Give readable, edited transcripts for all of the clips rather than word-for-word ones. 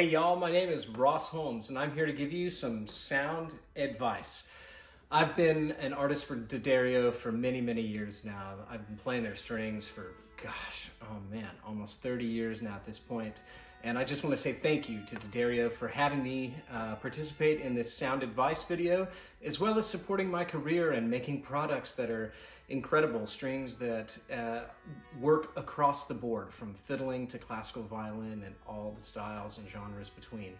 Hey y'all, my name is Ross Holmes and I'm here to give you some sound advice. I've been an artist for D'Addario for many years now. I've been playing their strings for, almost 30 years now at this point. And I just want to say thank you to D'Addario for having me participate in this sound advice video, as well as supporting my career and making products that are incredible, strings that work across the board, from fiddling to classical violin and all the styles and genres between.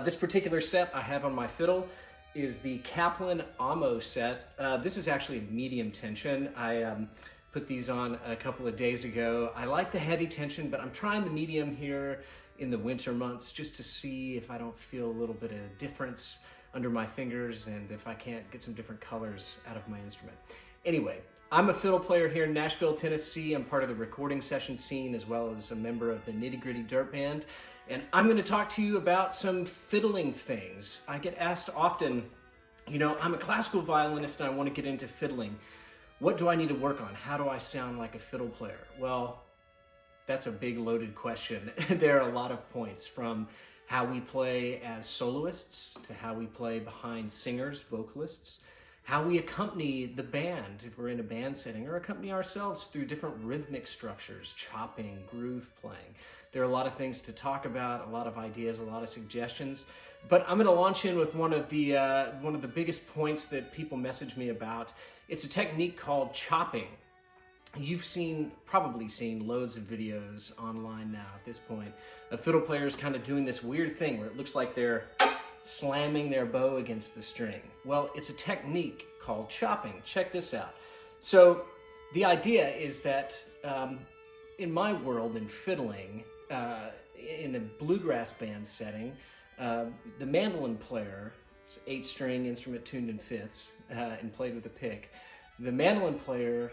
This particular set I have on my fiddle is the Kaplan Amo set. This is actually medium tension. I put these on a couple of days ago. I like the heavy tension, but I'm trying the medium here in the winter months just to see if I don't feel a little bit of difference under my fingers and if I can't get some different colors out of my instrument. Anyway, I'm a fiddle player here in Nashville, Tennessee. I'm part of the recording session scene as well as a member of the Nitty Gritty Dirt Band. And I'm going to talk to you about some fiddling things. I get asked often, I'm a classical violinist and I want to get into fiddling. What do I need to work on? How do I sound like a fiddle player? Well, that's a big loaded question. There are a lot of points, from how we play as soloists to how we play behind singers, vocalists, how we accompany the band if we're in a band setting, or accompany ourselves through different rhythmic structures, chopping, groove playing. There are a lot of things to talk about, a lot of ideas, a lot of suggestions. But I'm going to launch in with one of the biggest points that people message me about. It's a technique called chopping. You've probably seen loads of videos online now at this point of fiddle players kind of doing this weird thing where it looks like they're slamming their bow against the string. Well, it's a technique called chopping. Check this out. So the idea is that in my world, in fiddling, in a bluegrass band setting, the mandolin player, it's an 8-string instrument tuned in fifths and played with a pick. The mandolin player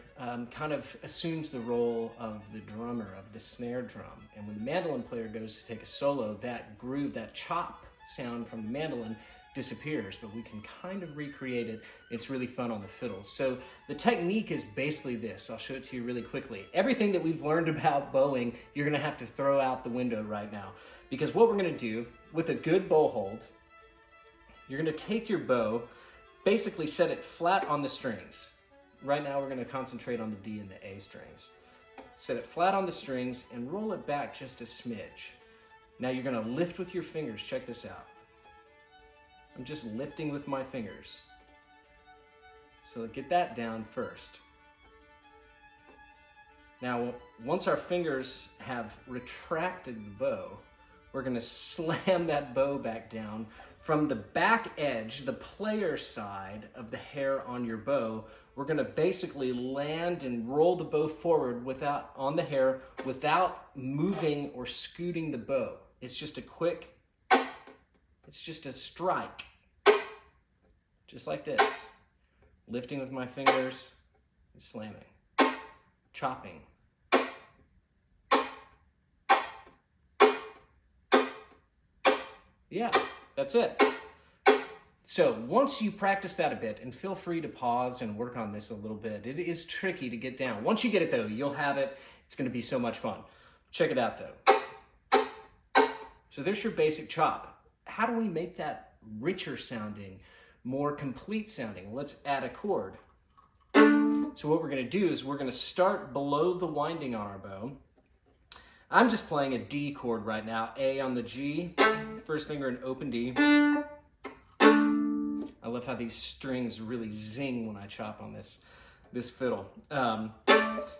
kind of assumes the role of the drummer, of the snare drum. And when the mandolin player goes to take a solo, that groove, that chop sound from the mandolin disappears, but we can kind of recreate it. It's really fun on the fiddle. So the technique is basically this. I'll show it to you really quickly. Everything that we've learned about bowing, you're going to have to throw out the window right now. Because what we're going to do with a good bow hold, you're going to take your bow, basically set it flat on the strings. Right now we're going to concentrate on the D and the A strings. Set it flat on the strings and roll it back just a smidge. Now you're going to lift with your fingers. Check this out. I'm just lifting with my fingers. So get that down first. Now, once our fingers have retracted the bow, we're going to slam that bow back down from the back edge, the player side of the hair on your bow. We're going to basically land and roll the bow forward on the hair without moving or scooting the bow. It's just a strike. Just like this. Lifting with my fingers and slamming. Chopping. Yeah, that's it. So once you practice that a bit, and feel free to pause and work on this a little bit. It is tricky to get down. Once you get it though, you'll have it. It's going to be so much fun. Check it out though. So there's your basic chop. How do we make that richer sounding, more complete sounding? Let's add a chord. So what we're going to do is we're going to start below the winding on our bow. I'm just playing a D chord right now, A on the G, first finger an open D. I love how these strings really zing when I chop on this fiddle.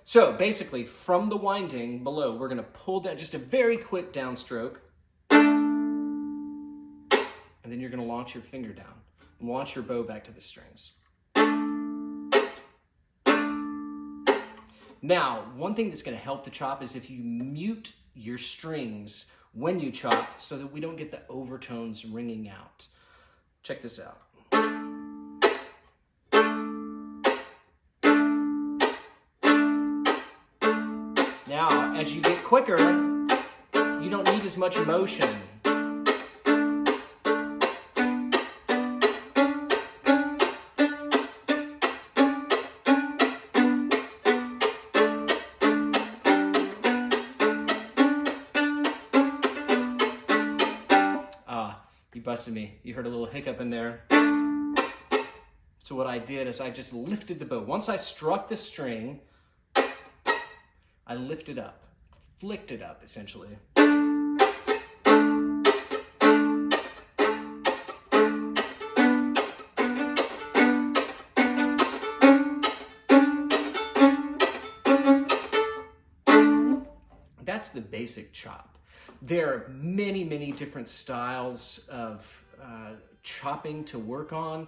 So basically, from the winding below, we're going to pull down just a very quick downstroke. And then you're going to launch your finger down and launch your bow back to the strings. Now, one thing that's going to help the chop is if you mute your strings when you chop so that we don't get the overtones ringing out. Check this out. Now, as you get quicker, you don't need as much motion. you busted me. You heard a little hiccup in there. So what I did is I just lifted the bow. Once I struck the string, I lifted up, flicked it up essentially. That's the basic chop. There are many, many different styles of chopping to work on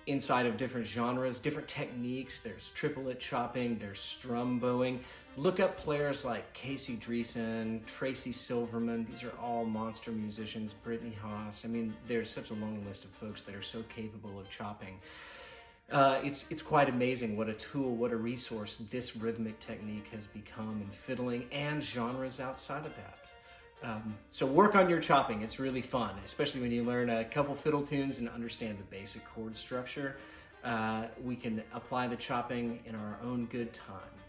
inside of different genres, different techniques. There's triplet chopping, there's strum bowing. Look up players like Casey Dreesen, Tracy Silverman. These are all monster musicians, Brittany Haas. I mean, there's such a long list of folks that are so capable of chopping. It's quite amazing what a tool, what a resource this rhythmic technique has become in fiddling and genres outside of that. So work on your chopping. It's really fun, especially when you learn a couple fiddle tunes and understand the basic chord structure. We can apply the chopping in our own good time.